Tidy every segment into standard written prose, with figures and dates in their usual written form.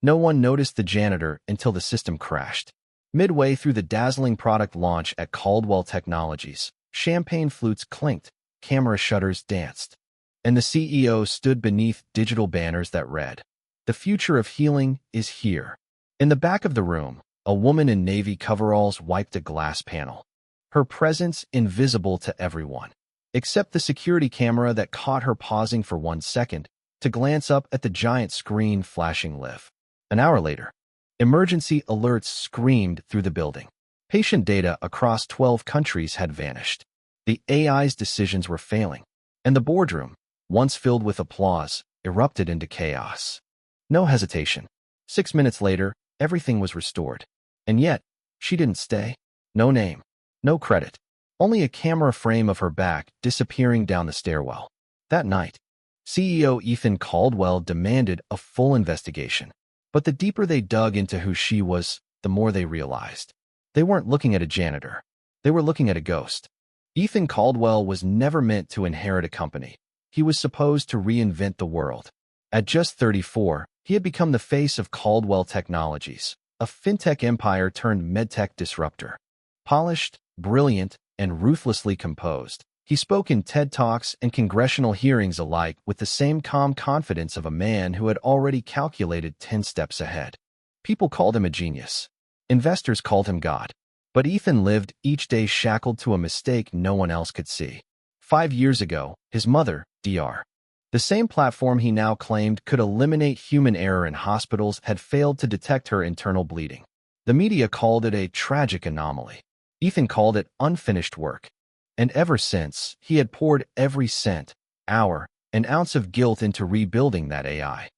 No one noticed the janitor until the system crashed. Midway through the dazzling product launch at Caldwell Technologies, champagne flutes clinked, camera shutters danced, and the CEO stood beneath digital banners that read, "The future of healing is here." In the back of the room, a woman in navy coveralls wiped a glass panel, her presence invisible to everyone, except the security camera that caught her pausing for 1 second to glance up at the giant screen flashing live. An hour later, emergency alerts screamed through the building. Patient data across 12 countries had vanished. The AI's decisions were failing, and the boardroom, once filled with applause, erupted into chaos. No hesitation. 6 minutes later, everything was restored. And yet, she didn't stay. No name, no credit, only a camera frame of her back disappearing down the stairwell. That night, CEO Ethan Caldwell demanded a full investigation. But the deeper they dug into who she was, the more they realized. They weren't looking at a janitor. They were looking at a ghost. Ethan Caldwell was never meant to inherit a company. He was supposed to reinvent the world. At just 34, he had become the face of Caldwell Technologies, a fintech empire turned medtech disruptor. Polished, brilliant, and ruthlessly composed, he spoke in TED Talks and congressional hearings alike with the same calm confidence of a man who had already calculated 10 steps ahead. People called him a genius. Investors called him God. But Ethan lived each day shackled to a mistake no one else could see. 5 years ago, his mother, Dr. The same platform he now claimed could eliminate human error in hospitals had failed to detect her internal bleeding. The media called it a tragic anomaly. Ethan called it unfinished work. And ever since, he had poured every cent, hour, and ounce of guilt into rebuilding that AI.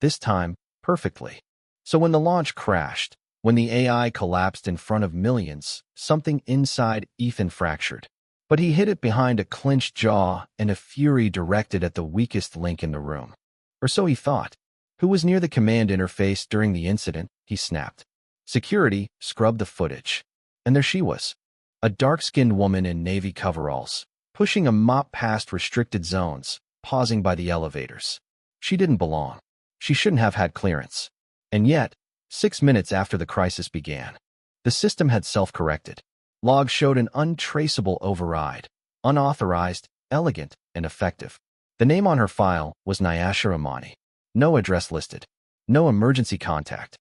This time, perfectly. So when the launch crashed, when the AI collapsed in front of millions, something inside Ethan fractured. But he hid it behind a clenched jaw and a fury directed at the weakest link in the room. Or so he thought. Who was near the command interface during the incident, he snapped. Security scrubbed the footage. And there she was. A dark-skinned woman in navy coveralls, pushing a mop past restricted zones, pausing by the elevators. She didn't belong. She shouldn't have had clearance. And yet, 6 minutes after the crisis began, the system had self-corrected. Logs showed an untraceable override, unauthorized, elegant, and effective. The name on her file was Nyasha. No address listed. No emergency contact.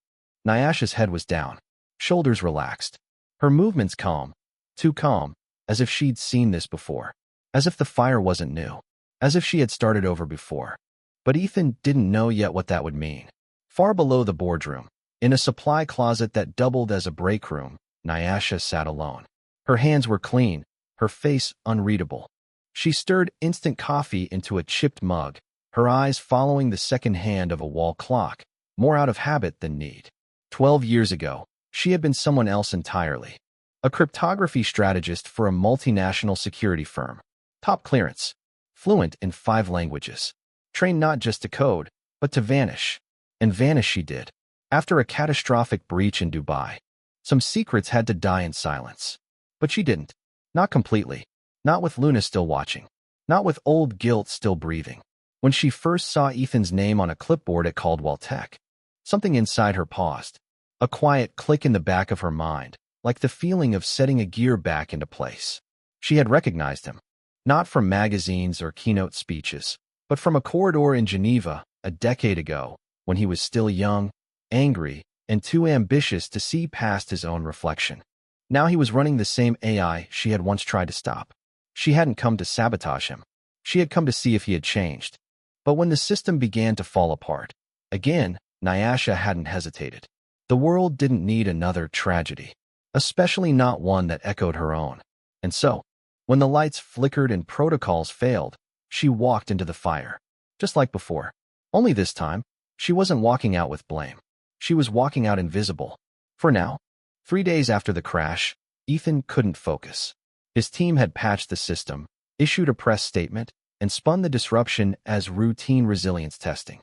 Nyasha's head was down, shoulders relaxed. Her movements calm. Too calm, as if she'd seen this before. As if the fire wasn't new. As if she had started over before. But Ethan didn't know yet what that would mean. Far below the boardroom, in a supply closet that doubled as a break room, Nyasha sat alone. Her hands were clean, her face unreadable. She stirred instant coffee into a chipped mug, her eyes following the second hand of a wall clock, more out of habit than need. 12 years ago, she had been someone else entirely. A cryptography strategist for a multinational security firm. Top clearance. Fluent in 5 languages. Trained not just to code, but to vanish. And vanish she did. After a catastrophic breach in Dubai. Some secrets had to die in silence. But she didn't. Not completely. Not with Luna still watching. Not with old guilt still breathing. When she first saw Ethan's name on a clipboard at Caldwell Tech, something inside her paused. A quiet click in the back of her mind. Like the feeling of setting a gear back into place. She had recognized him, not from magazines or keynote speeches, but from a corridor in Geneva a decade ago, when he was still young, angry, and too ambitious to see past his own reflection. Now he was running the same AI she had once tried to stop. She hadn't come to sabotage him. She had come to see if he had changed. But when the system began to fall apart, again, Nyasha hadn't hesitated. The world didn't need another tragedy. Especially not one that echoed her own. And so, when the lights flickered and protocols failed, she walked into the fire. Just like before. Only this time, she wasn't walking out with blame. She was walking out invisible. For now. 3 days after the crash, Ethan couldn't focus. His team had patched the system, issued a press statement, and spun the disruption as routine resilience testing.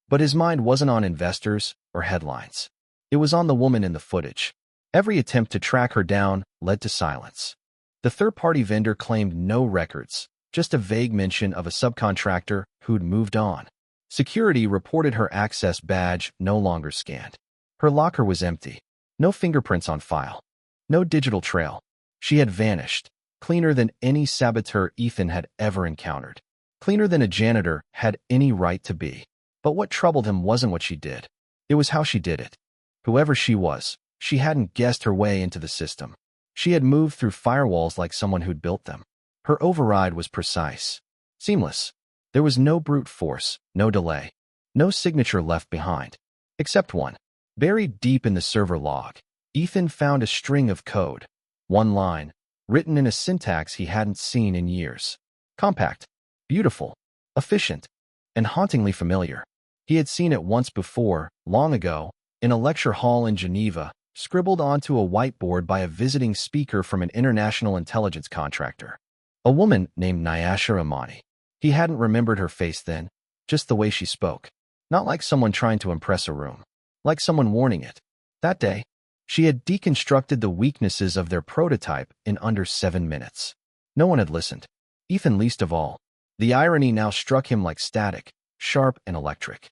But his mind wasn't on investors or headlines. It was on the woman in the footage. Every attempt to track her down led to silence. The third-party vendor claimed no records, just a vague mention of a subcontractor who'd moved on. Security reported her access badge no longer scanned. Her locker was empty. No fingerprints on file. No digital trail. She had vanished, cleaner than any saboteur Ethan had ever encountered. Cleaner than a janitor had any right to be. But what troubled him wasn't what she did. It was how she did it. Whoever she was, she hadn't guessed her way into the system. She had moved through firewalls like someone who'd built them. Her override was precise. Seamless. There was no brute force, no delay, no signature left behind. Except one. Buried deep in the server log, Ethan found a string of code. One line, written in a syntax he hadn't seen in years. Compact, beautiful, efficient, and hauntingly familiar. He had seen it once before, long ago, in a lecture hall in Geneva, scribbled onto a whiteboard by a visiting speaker from an international intelligence contractor. A woman named Nyasha Amani. He hadn't remembered her face then, just the way she spoke. Not like someone trying to impress a room. Like someone warning it. That day, she had deconstructed the weaknesses of their prototype in under 7 minutes. No one had listened. Ethan least of all. The irony now struck him like static, sharp and electric.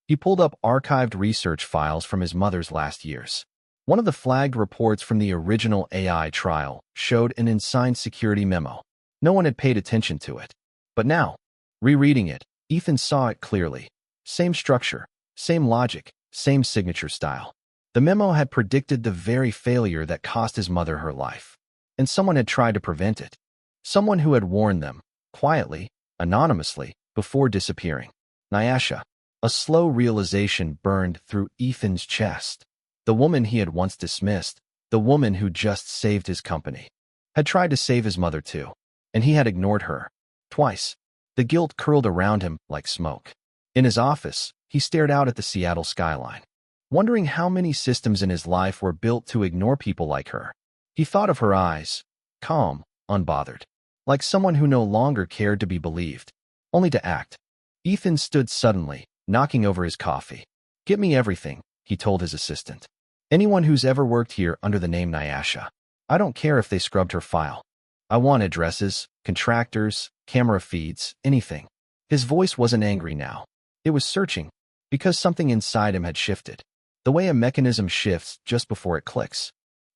He pulled up archived research files from his mother's last years. One of the flagged reports from the original AI trial showed an unsigned security memo. No one had paid attention to it. But now, rereading it, Ethan saw it clearly. Same structure, same logic, same signature style. The memo had predicted the very failure that cost his mother her life. And someone had tried to prevent it. Someone who had warned them, quietly, anonymously, before disappearing. Nyasha. A slow realization burned through Ethan's chest. The woman he had once dismissed, the woman who just saved his company, had tried to save his mother too. And he had ignored her. Twice. The guilt curled around him like smoke. In his office, he stared out at the Seattle skyline, wondering how many systems in his life were built to ignore people like her. He thought of her eyes, calm, unbothered, like someone who no longer cared to be believed, only to act. Ethan stood suddenly, knocking over his coffee. "Get me everything," he told his assistant. "Anyone who's ever worked here under the name Nyasha. I don't care if they scrubbed her file. I want addresses, contractors, camera feeds, anything." His voice wasn't angry now. It was searching, because something inside him had shifted. The way a mechanism shifts just before it clicks.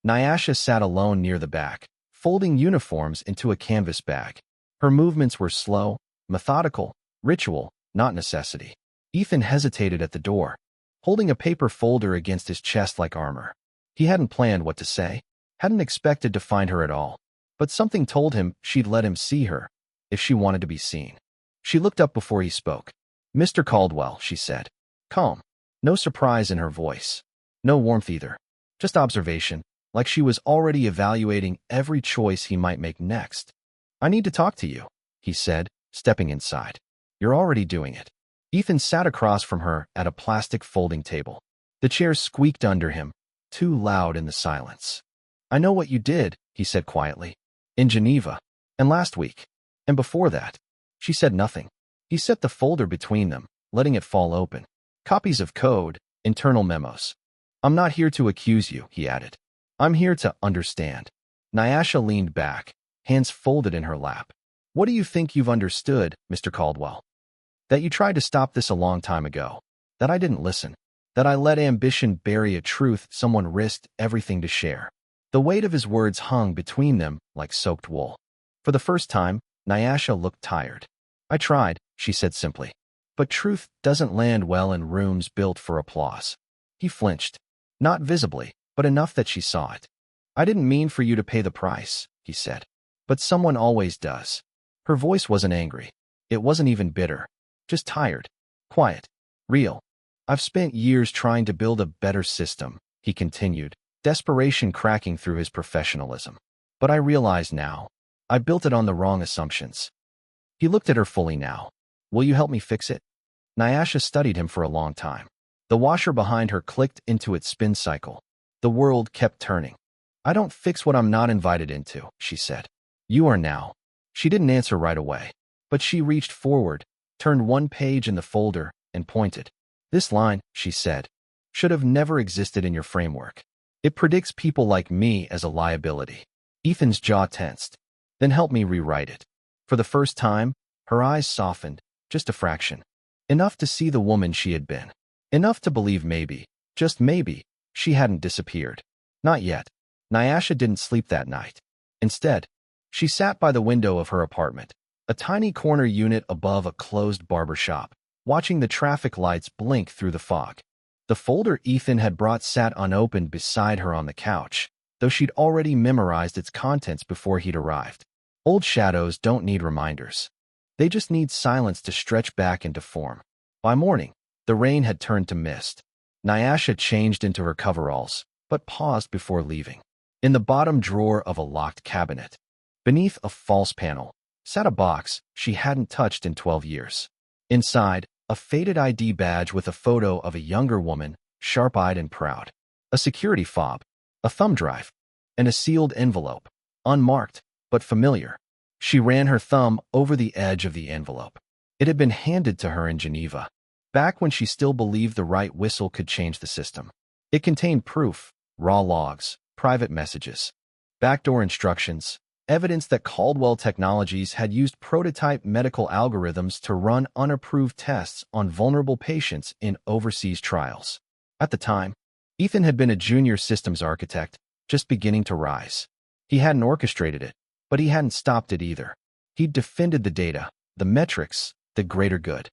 Nyasha sat alone near the back, folding uniforms into a canvas bag. Her movements were slow, methodical, ritual, not necessity. Ethan hesitated at the door, holding a paper folder against his chest like armor. He hadn't planned what to say, hadn't expected to find her at all. But something told him she'd let him see her, if she wanted to be seen. She looked up before he spoke. "Mr. Caldwell," she said. Calm. No surprise in her voice. No warmth either. Just observation, like she was already evaluating every choice he might make next. "I need to talk to you," he said, stepping inside. "You're already doing it." Ethan sat across from her at a plastic folding table. The chair squeaked under him, too loud in the silence. "I know what you did," he said quietly. "In Geneva. And last week. And before that." She said nothing. He set the folder between them, letting it fall open. Copies of code, internal memos. "I'm not here to accuse you," he added. "I'm here to understand." Nyasha leaned back, hands folded in her lap. "What do you think you've understood, Mr. Caldwell? That you tried to stop this a long time ago. That I didn't listen. That I let ambition bury a truth someone risked everything to share." The weight of his words hung between them like soaked wool. For the first time, Nyasha looked tired. "I tried," she said simply. "But truth doesn't land well in rooms built for applause." He flinched. Not visibly, but enough that she saw it. "I didn't mean for you to pay the price," he said. "But someone always does." Her voice wasn't angry. It wasn't even bitter. Just tired. Quiet. Real. "I've spent years trying to build a better system," he continued, desperation cracking through his professionalism. "But I realize now, I built it on the wrong assumptions." He looked at her fully now. "Will you help me fix it?" Nyasha studied him for a long time. The washer behind her clicked into its spin cycle. The world kept turning. "I don't fix what I'm not invited into," she said. "You are now." She didn't answer right away, but she reached forward, turned one page in the folder, and pointed. "This line," she said, "should have never existed in your framework. It predicts people like me as a liability." Ethan's jaw tensed. "Then help me rewrite it." For the first time, her eyes softened, just a fraction. Enough to see the woman she had been. Enough to believe maybe, just maybe, she hadn't disappeared. Not yet. Nyasha didn't sleep that night. Instead, she sat by the window of her apartment, a tiny corner unit above a closed barber shop, watching the traffic lights blink through the fog. The folder Ethan had brought sat unopened beside her on the couch, though she'd already memorized its contents before he'd arrived. Old shadows don't need reminders. They just need silence to stretch back into form. By morning, the rain had turned to mist. Nyasha changed into her coveralls, but paused before leaving. In the bottom drawer of a locked cabinet, beneath a false panel, sat a box she hadn't touched in 12 years. Inside, a faded ID badge with a photo of a younger woman, sharp-eyed and proud. A security fob, a thumb drive, and a sealed envelope, unmarked, but familiar. She ran her thumb over the edge of the envelope. It had been handed to her in Geneva, back when she still believed the right whistle could change the system. It contained proof, raw logs, private messages, backdoor instructions, evidence that Caldwell Technologies had used prototype medical algorithms to run unapproved tests on vulnerable patients in overseas trials. At the time, Ethan had been a junior systems architect, just beginning to rise. He hadn't orchestrated it, but he hadn't stopped it either. He'd defended the data, the metrics, the greater good.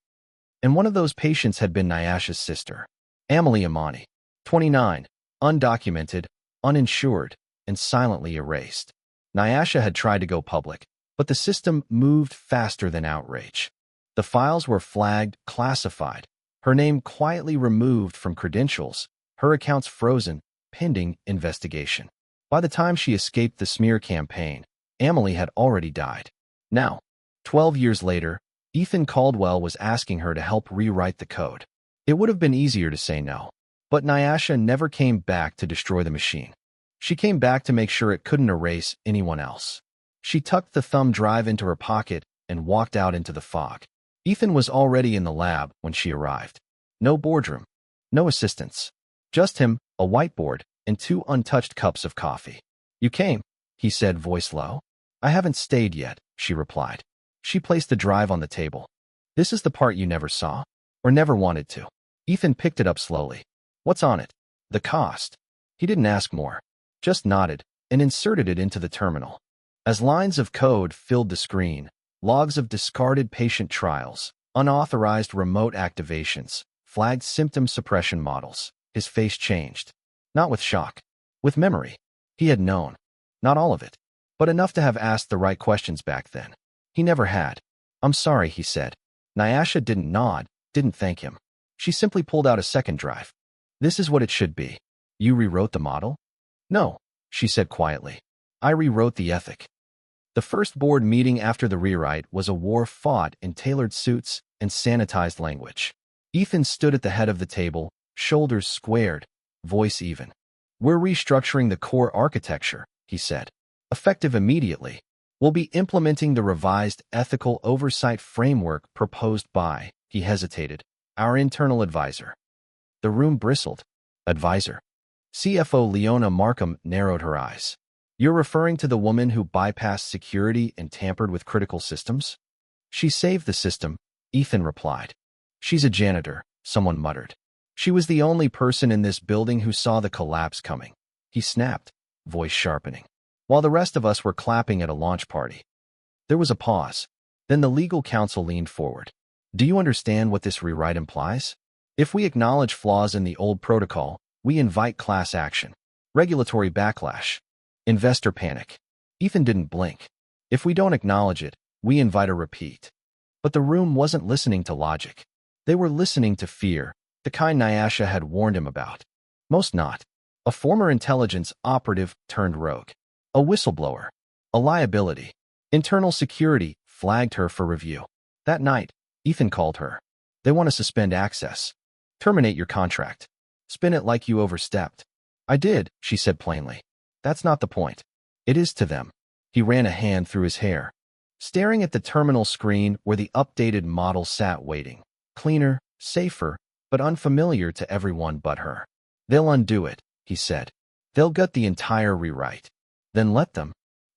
And one of those patients had been Nyasha's sister, Amelie Amani, 29, undocumented, uninsured, and silently erased. Nyasha had tried to go public, but the system moved faster than outrage. The files were flagged, classified, her name quietly removed from credentials, her accounts frozen, pending investigation. By the time she escaped the smear campaign, Amelie had already died. Now, 12 years later, Ethan Caldwell was asking her to help rewrite the code. It would have been easier to say no, but Nyasha never came back to destroy the machine. She came back to make sure it couldn't erase anyone else. She tucked the thumb drive into her pocket and walked out into the fog. Ethan was already in the lab when she arrived. No boardroom, no assistants. Just him, a whiteboard, and 2 untouched cups of coffee. "You came," he said, voice low. "I haven't stayed yet," she replied. She placed the drive on the table. "This is the part you never saw, or never wanted to." Ethan picked it up slowly. "What's on it?" "The cost." He didn't ask more, just nodded and inserted it into the terminal. As lines of code filled the screen, logs of discarded patient trials, unauthorized remote activations, flagged symptom suppression models, his face changed. Not with shock, with memory. He had known. Not all of it, but enough to have asked the right questions back then. He never had. "I'm sorry," he said. Nyasha didn't nod, didn't thank him. She simply pulled out a second drive. "This is what it should be. You rewrote the model?" "No," she said quietly. "I rewrote the ethic." The first board meeting after the rewrite was a war fought in tailored suits and sanitized language. Ethan stood at the head of the table, shoulders squared, voice even. "We're restructuring the core architecture," he said. "Effective immediately. We'll be implementing the revised ethical oversight framework proposed by," he hesitated, "our internal advisor." The room bristled. "Advisor?" CFO Leona Markham narrowed her eyes. "You're referring to the woman who bypassed security and tampered with critical systems?" "She saved the system," Ethan replied. "She's a janitor," someone muttered. "She was the only person in this building who saw the collapse coming." He snapped, voice sharpening, while the rest of us were clapping at a launch party. There was a pause. Then the legal counsel leaned forward. "Do you understand what this rewrite implies? If we acknowledge flaws in the old protocol, we invite class action, regulatory backlash, investor panic." Ethan didn't blink. "If we don't acknowledge it, we invite a repeat." But the room wasn't listening to logic. They were listening to fear, the kind Nyasha had warned him about. Most not. A former intelligence operative turned rogue. A whistleblower. A liability. Internal security flagged her for review. That night, Ethan called her. "They want to suspend access. Terminate your contract. Spin it like you overstepped." "I did," she said plainly. "That's not the point." "It is to them." He ran a hand through his hair, staring at the terminal screen where the updated model sat waiting. Cleaner, safer, but unfamiliar to everyone but her. "They'll undo it," he said. "They'll gut the entire rewrite." "Then let them,"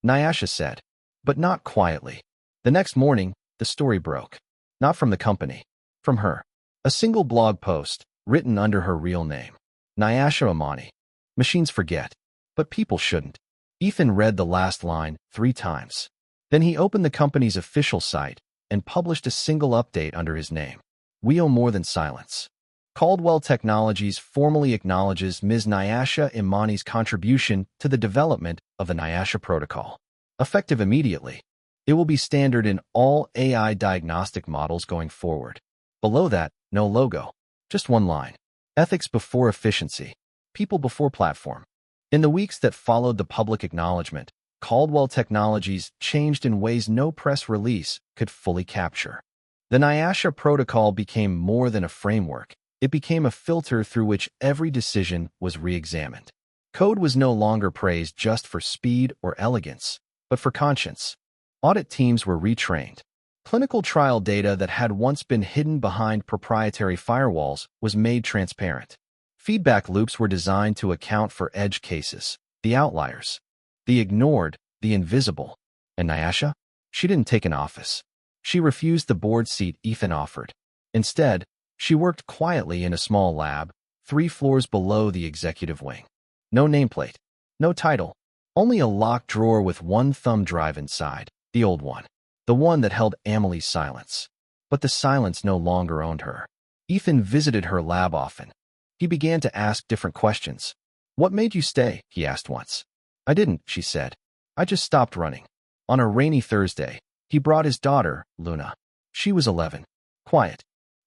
Nyasha said, but not quietly. The next morning, the story broke. Not from the company. From her. A single blog post, written under her real name. Nyasha Amani. Machines forget, but people shouldn't. Ethan read the last line 3 times. Then he opened the company's official site and published a single update under his name. We owe more than silence. Caldwell Technologies formally acknowledges Ms. Nyasha Imani's contribution to the development of the Nyasha protocol. Effective immediately, it will be standard in all AI diagnostic models going forward. Below that, no logo. Just one line. Ethics before efficiency. People before platform. In the weeks that followed the public acknowledgement, Caldwell Technologies changed in ways no press release could fully capture. The Nyasha protocol became more than a framework. It became a filter through which every decision was re-examined. Code was no longer praised just for speed or elegance, but for conscience. Audit teams were retrained. Clinical trial data that had once been hidden behind proprietary firewalls was made transparent. Feedback loops were designed to account for edge cases, the outliers, the ignored, the invisible. And Nyasha? She didn't take an office. She refused the board seat Ethan offered. Instead, she worked quietly in a small lab, 3 floors below the executive wing. No nameplate, no title, only a locked drawer with one thumb drive inside, the old one. The one that held Amelie's silence. But the silence no longer owned her. Ethan visited her lab often. He began to ask different questions. What made you stay? He asked once. I didn't, she said. I just stopped running. On a rainy Thursday, he brought his daughter, Luna. She was 11. Quiet.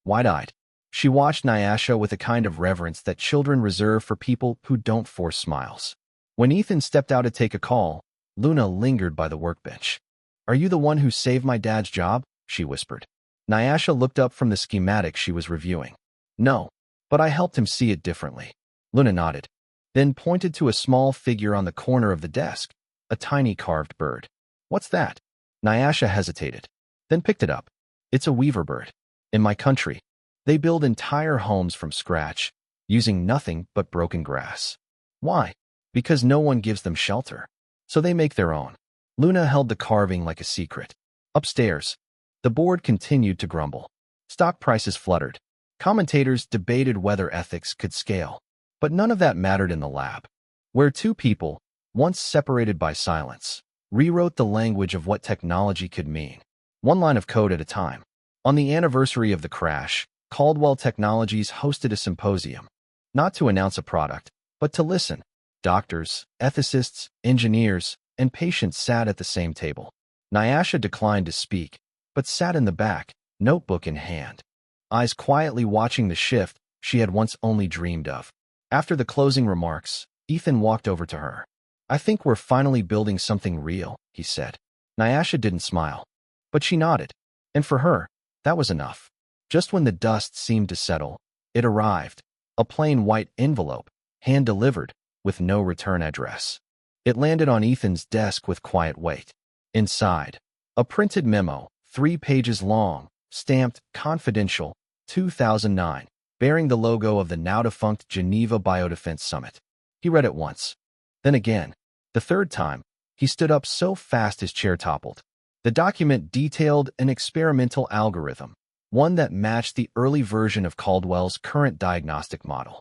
Wide-eyed. She watched Nyasha with a kind of reverence that children reserve for people who don't force smiles. When Ethan stepped out to take a call, Luna lingered by the workbench. Are you the one who saved my dad's job? She whispered. Nyasha looked up from the schematic she was reviewing. No, but I helped him see it differently. Luna nodded, then pointed to a small figure on the corner of the desk, a tiny carved bird. What's that? Nyasha hesitated, then picked it up. It's a weaver bird. In my country, they build entire homes from scratch, using nothing but broken grass. Why? Because no one gives them shelter. So they make their own. Luna held the carving like a secret. Upstairs, the board continued to grumble. Stock prices fluttered. Commentators debated whether ethics could scale. But none of that mattered in the lab, where 2 people, once separated by silence, rewrote the language of what technology could mean, 1 line of code at a time. On the anniversary of the crash, Caldwell Technologies hosted a symposium, not to announce a product, but to listen. Doctors, ethicists, engineers, and patients sat at the same table. Nyasha declined to speak, but sat in the back, notebook in hand, eyes quietly watching the shift she had once only dreamed of. After the closing remarks, Ethan walked over to her. I think we're finally building something real, he said. Nyasha didn't smile, but she nodded, and for her, that was enough. Just when the dust seemed to settle, it arrived, a plain white envelope, hand-delivered, with no return address. It landed on Ethan's desk with quiet weight. Inside, a printed memo, 3 pages long, stamped Confidential, 2009, bearing the logo of the now-defunct Geneva Biodefense Summit. He read it once. Then again. The 3rd time, he stood up so fast his chair toppled. The document detailed an experimental algorithm, one that matched the early version of Caldwell's current diagnostic model.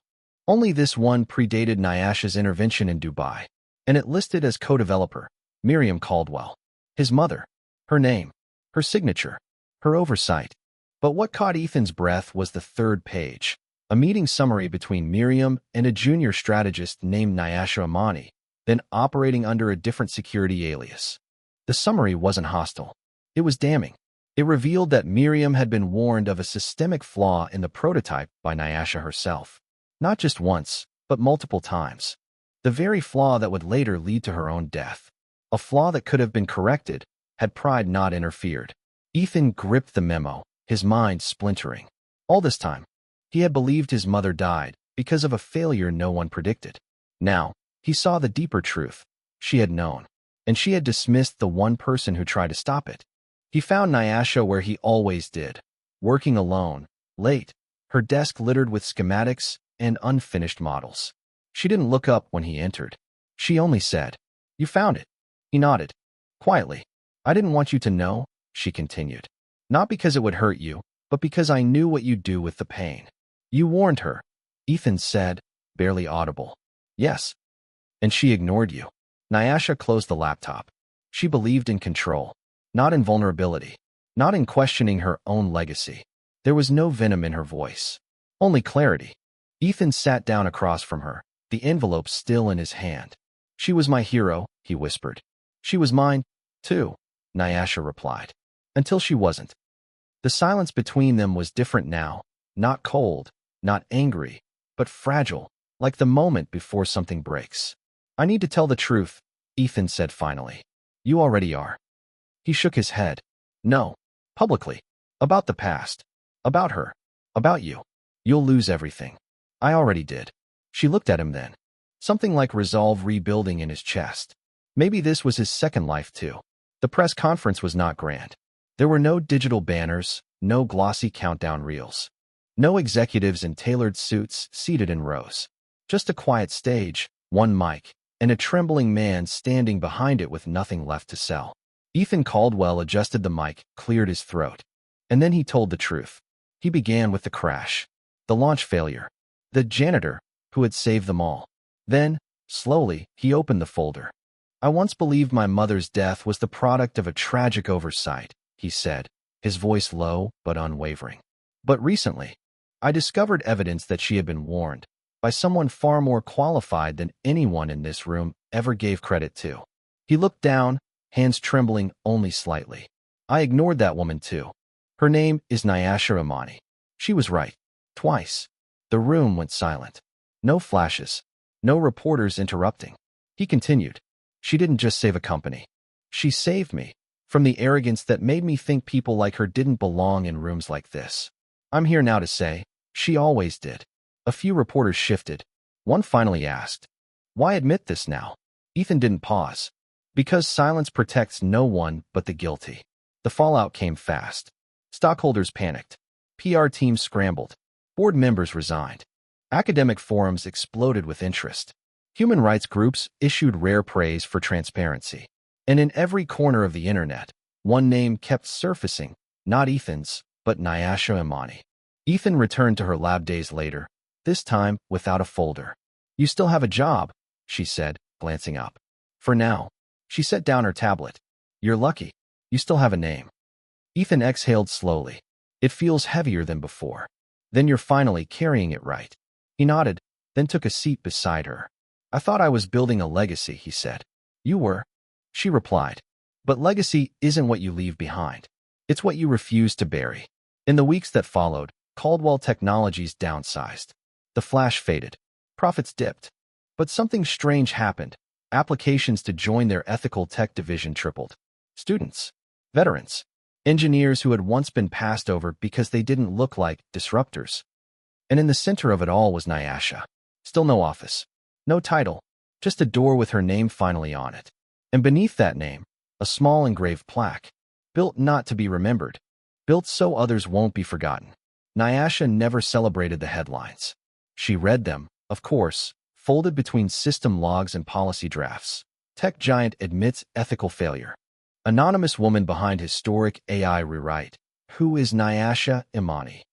Only this one predated Nyasha's intervention in Dubai, and it listed as co-developer, Miriam Caldwell. His mother, her name, her signature, her oversight. But what caught Ethan's breath was the 3rd page, a meeting summary between Miriam and a junior strategist named Nyasha Amani, then operating under a different security alias. The summary wasn't hostile. It was damning. It revealed that Miriam had been warned of a systemic flaw in the prototype by Nyasha herself. Not just once, but multiple times. The very flaw that would later lead to her own death. A flaw that could have been corrected, had pride not interfered. Ethan gripped the memo, his mind splintering. All this time, he had believed his mother died because of a failure no one predicted. Now, he saw the deeper truth. She had known, and she had dismissed the one person who tried to stop it. He found Nyasha where he always did, working alone, late, her desk littered with schematics and unfinished models. She didn't look up when he entered. She only said, "You found it." He nodded. Quietly. "I didn't want you to know," she continued. "Not because it would hurt you, but because I knew what you'd do with the pain. You warned her, Ethan said, barely audible. Yes. And she ignored you. Nyasha closed the laptop. She believed in control, not in vulnerability, not in questioning her own legacy. There was no venom in her voice, only clarity. Ethan sat down across from her, the envelope still in his hand. She was my hero, he whispered. She was mine, too, Nyasha replied. Until she wasn't. The silence between them was different now, not cold, not angry, but fragile, like the moment before something breaks. I need to tell the truth, Ethan said finally. You already are. He shook his head. No. Publicly. About the past. About her. About you. You'll lose everything. I already did. She looked at him then. Something like resolve rebuilding in his chest. Maybe this was his second life too. The press conference was not grand. There were no digital banners, no glossy countdown reels. No executives in tailored suits seated in rows. Just a quiet stage, one mic, and a trembling man standing behind it with nothing left to sell. Ethan Caldwell adjusted the mic, cleared his throat. And then he told the truth. He began with the crash. The launch failure. The janitor, who had saved them all. Then, slowly, he opened the folder. I once believed my mother's death was the product of a tragic oversight, he said, his voice low but unwavering. But recently, I discovered evidence that she had been warned by someone far more qualified than anyone in this room ever gave credit to. He looked down, hands trembling only slightly. I ignored that woman too. Her name is Nyasha Imani. She was right. Twice. The room went silent. No flashes. No reporters interrupting. He continued. She didn't just save a company. She saved me from the arrogance that made me think people like her didn't belong in rooms like this. I'm here now to say, she always did. A few reporters shifted. One finally asked, why admit this now? Ethan didn't pause. Because silence protects no one but the guilty. The fallout came fast. Stockholders panicked. PR teams scrambled. Board members resigned. Academic forums exploded with interest. Human rights groups issued rare praise for transparency. And in every corner of the internet, one name kept surfacing, not Ethan's, but Nyasha Imani. Ethan returned to her lab days later, this time without a folder. You still have a job, she said, glancing up. For now. She set down her tablet. You're lucky. You still have a name. Ethan exhaled slowly. It feels heavier than before. Then you're finally carrying it right. He nodded, then took a seat beside her. I thought I was building a legacy, he said. You were, she replied. But legacy isn't what you leave behind. It's what you refuse to bury. In the weeks that followed, Caldwell Technologies downsized. The flash faded. Profits dipped. But something strange happened. Applications to join their ethical tech division tripled. Students, veterans, engineers who had once been passed over because they didn't look like disruptors. And in the center of it all was Nyasha. Still no office, no title, just a door with her name finally on it. And beneath that name, a small engraved plaque, built not to be remembered, built so others won't be forgotten. Nyasha never celebrated the headlines. She read them, of course, folded between system logs and policy drafts. Tech giant admits ethical failure. Anonymous woman behind historic AI rewrite. Who is Nyasha Imani?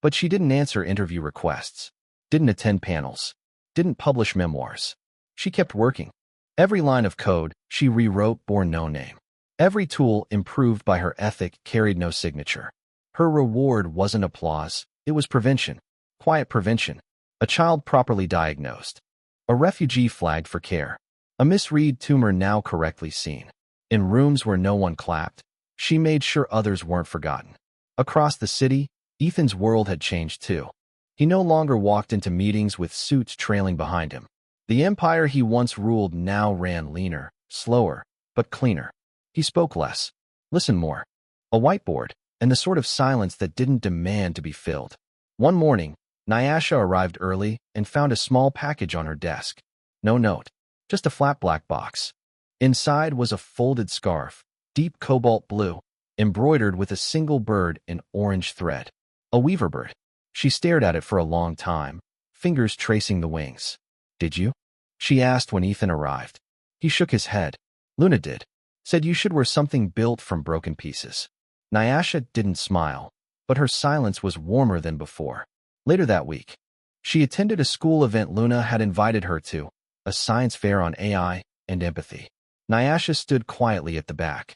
But she didn't answer interview requests, didn't attend panels, didn't publish memoirs. She kept working. Every line of code she rewrote bore no name. Every tool improved by her ethic carried no signature. Her reward wasn't applause, it was prevention. Quiet prevention. A child properly diagnosed. A refugee flagged for care. A misread tumor now correctly seen. In rooms where no one clapped, she made sure others weren't forgotten. Across the city, Ethan's world had changed too. He no longer walked into meetings with suits trailing behind him. The empire he once ruled now ran leaner, slower, but cleaner. He spoke less, listened more. A whiteboard, and the sort of silence that didn't demand to be filled. One morning, Nyasha arrived early and found a small package on her desk. No note, just a flat black box. Inside was a folded scarf, deep cobalt blue, embroidered with a single bird in orange thread. A weaver bird. She stared at it for a long time, fingers tracing the wings. Did you? She asked when Ethan arrived. He shook his head. Luna did. Said you should wear something built from broken pieces. Nyasha didn't smile, but her silence was warmer than before. Later that week, she attended a school event Luna had invited her to, a science fair on AI and empathy. Nyasha stood quietly at the back.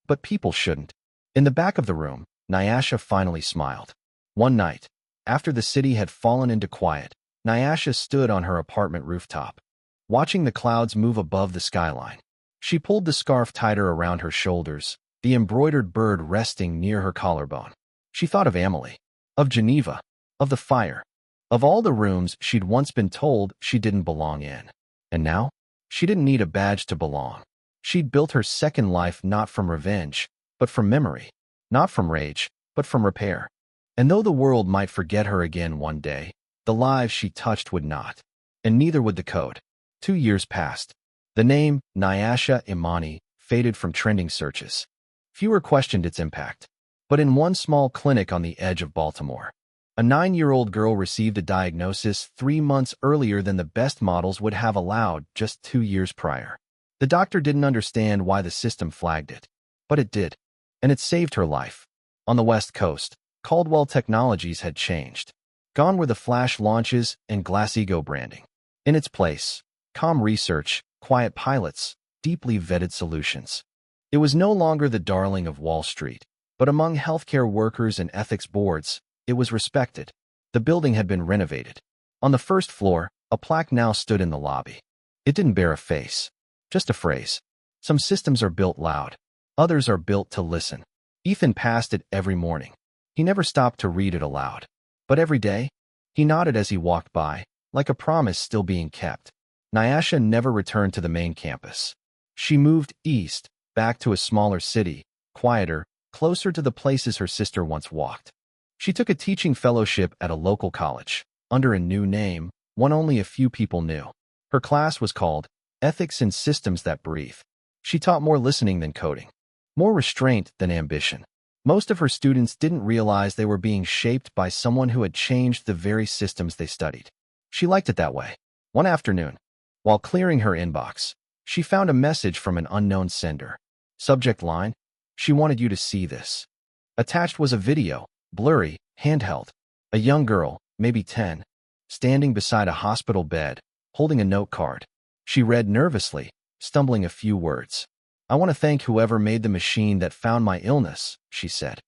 But people shouldn't. In the back of the room, Nyasha finally smiled. One night, after the city had fallen into quiet, Nyasha stood on her apartment rooftop, watching the clouds move above the skyline. She pulled the scarf tighter around her shoulders, the embroidered bird resting near her collarbone. She thought of Amelie, of Geneva, of the fire, of all the rooms she'd once been told she didn't belong in. And now, she didn't need a badge to belong. She'd built her second life not from revenge, but from memory, not from rage, but from repair. And though the world might forget her again one day, the lives she touched would not. And neither would the code. 2 years passed. The name, Nyasha Imani, faded from trending searches. Fewer questioned its impact. But in one small clinic on the edge of Baltimore, a 9-year-old girl received a diagnosis 3 months earlier than the best models would have allowed just 2 years prior. The doctor didn't understand why the system flagged it, but it did, and it saved her life. On the West Coast, Caldwell Technologies had changed. Gone were the flash launches and glass ego branding. In its place, calm research, quiet pilots, deeply vetted solutions. It was no longer the darling of Wall Street, but among healthcare workers and ethics boards, it was respected. The building had been renovated. On the first floor, a plaque now stood in the lobby. It didn't bear a face, just a phrase. Some systems are built loud. Others are built to listen. Ethan passed it every morning. He never stopped to read it aloud. But every day, he nodded as he walked by, like a promise still being kept. Nyasha never returned to the main campus. She moved east, back to a smaller city, quieter, closer to the places her sister once walked. She took a teaching fellowship at a local college, under a new name, one only a few people knew. Her class was called Ethics in Systems That Breathe. She taught more listening than coding, more restraint than ambition. Most of her students didn't realize they were being shaped by someone who had changed the very systems they studied. She liked it that way. One afternoon, while clearing her inbox, she found a message from an unknown sender. Subject line, "She wanted you to see this." Attached was a video, blurry, handheld. A young girl, maybe 10, standing beside a hospital bed, holding a note card. She read nervously, stumbling a few words. "I want to thank whoever made the machine that found my illness," she said.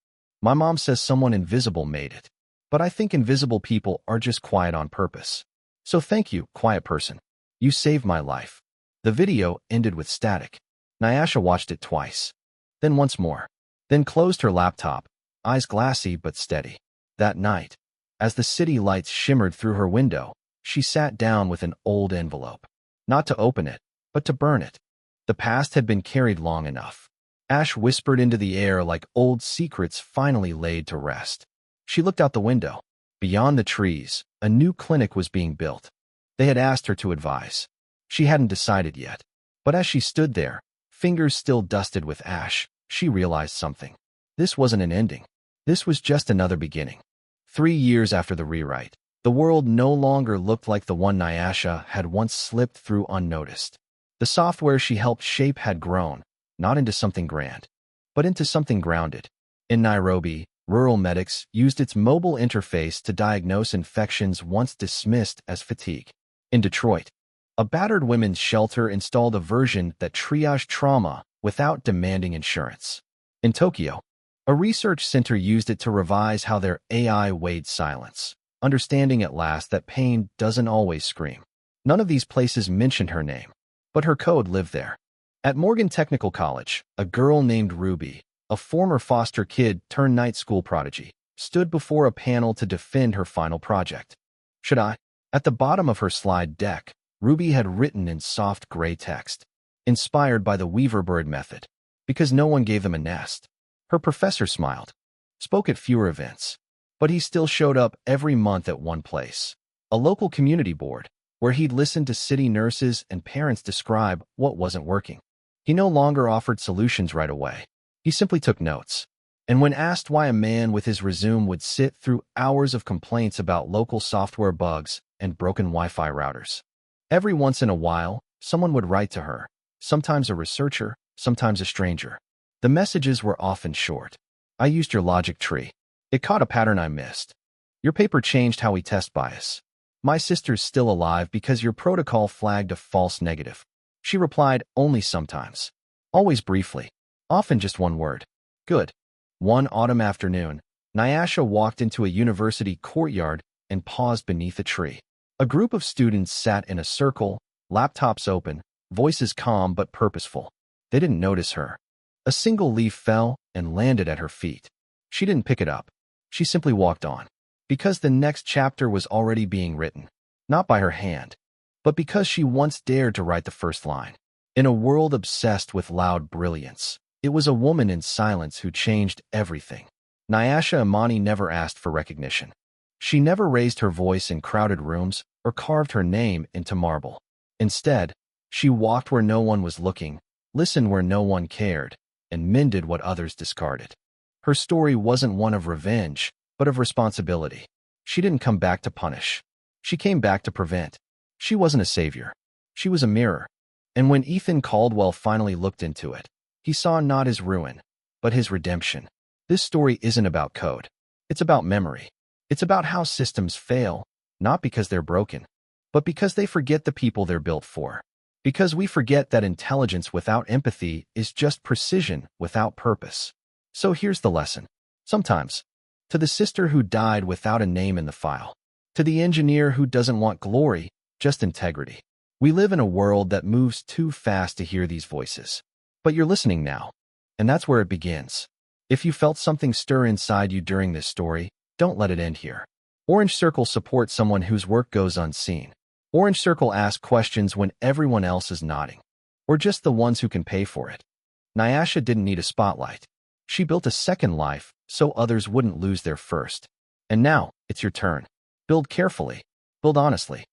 "My mom says someone invisible made it. But I think invisible people are just quiet on purpose. So thank you, quiet person. You saved my life." The video ended with static. Nyasha watched it twice. Then once more. Then closed her laptop, eyes glassy but steady. That night, as the city lights shimmered through her window, she sat down with an old envelope. Not to open it, but to burn it. The past had been carried long enough. Ash whispered into the air like old secrets finally laid to rest. She looked out the window. Beyond the trees, a new clinic was being built. They had asked her to advise. She hadn't decided yet. But as she stood there, fingers still dusted with ash, she realized something. This wasn't an ending. This was just another beginning. 3 years after the rewrite, the world no longer looked like the one Nyasha had once slipped through unnoticed. The software she helped shape had grown, not into something grand, but into something grounded. In Nairobi, rural medics used its mobile interface to diagnose infections once dismissed as fatigue. In Detroit, a battered women's shelter installed a version that triaged trauma without demanding insurance. In Tokyo, a research center used it to revise how their AI weighed silence, understanding at last that pain doesn't always scream. None of these places mentioned her name, but her code lived there. At Morgan Technical College, a girl named Ruby, a former foster kid turned night school prodigy, stood before a panel to defend her final project. Should I? At the bottom of her slide deck, Ruby had written in soft gray text, inspired by the weaver bird method, because no one gave them a nest. Her professor smiled, spoke at fewer events, but he still showed up every month at one place, a local community board, where he'd listened to city nurses and parents describe what wasn't working. He no longer offered solutions right away. He simply took notes. And when asked why a man with his resume would sit through hours of complaints about local software bugs and broken Wi-Fi routers, every once in a while, someone would write to her, sometimes a researcher, sometimes a stranger. The messages were often short. "I used your logic tree. It caught a pattern I missed. Your paper changed how we test bias. My sister's still alive because your protocol flagged a false negative. She replied, only sometimes. Always briefly. Often just one word. Good. One autumn afternoon, Nyasha walked into a university courtyard and paused beneath a tree. A group of students sat in a circle, laptops open, voices calm but purposeful. They didn't notice her. A single leaf fell and landed at her feet. She didn't pick it up. She simply walked on. Because the next chapter was already being written. Not by her hand, but because she once dared to write the first line. In a world obsessed with loud brilliance, it was a woman in silence who changed everything. Nyasha Amani never asked for recognition. She never raised her voice in crowded rooms or carved her name into marble. Instead, she walked where no one was looking, listened where no one cared, and mended what others discarded. Her story wasn't one of revenge, but of responsibility. She didn't come back to punish. She came back to prevent. She wasn't a savior. She was a mirror. And when Ethan Caldwell finally looked into it, he saw not his ruin, but his redemption. This story isn't about code. It's about memory. It's about how systems fail, not because they're broken, but because they forget the people they're built for. Because we forget that intelligence without empathy is just precision without purpose. So here's the lesson. Sometimes, to the sister who died without a name in the file, to the engineer who doesn't want glory, just integrity. We live in a world that moves too fast to hear these voices. But you're listening now, and that's where it begins. If you felt something stir inside you during this story, don't let it end here. Orange Circle supports someone whose work goes unseen. Orange Circle asks questions when everyone else is nodding, or just the ones who can pay for it. Nyasha didn't need a spotlight. She built a second life so others wouldn't lose their first. And now, it's your turn. Build carefully. Build honestly.